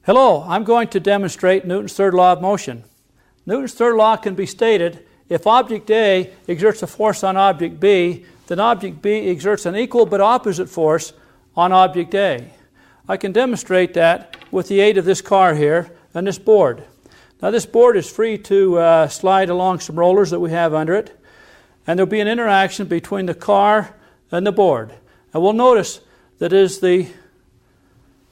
Hello, I'm going to demonstrate Newton's third law of motion. Newton's third law can be stated: if object A exerts a force on object B, then object B exerts an equal but opposite force on object A. I can demonstrate that with the aid of this car here and this board. Now this board is free to slide along some rollers that we have under it, and there will be an interaction between the car and the board. And we'll notice that as the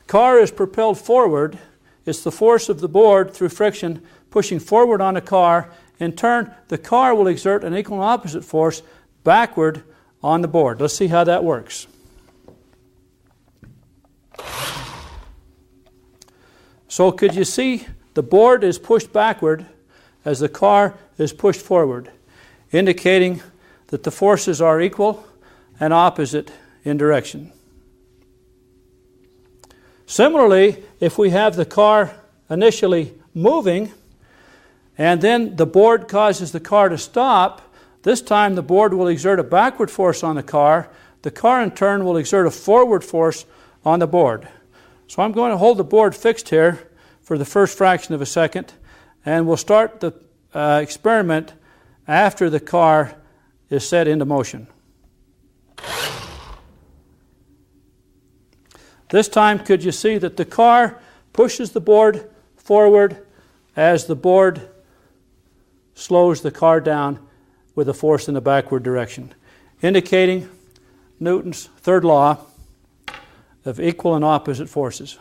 car is propelled forward, it's the force of the board through friction pushing forward on the car. In turn, the car will exert an equal and opposite force backward on the board. Let's see how that works. So could you see the board is pushed backward as the car is pushed forward, indicating that the forces are equal and opposite in direction. Similarly, if we have the car initially moving and then the board causes the car to stop, this time the board will exert a backward force on the car. The car in turn will exert a forward force on the board. So I'm going to hold the board fixed here for the first fraction of a second, and we'll start the experiment after the car is set into motion. This time, could you see that the car pushes the board forward as the board slows the car down with a force in the backward direction, indicating Newton's third law of equal and opposite forces.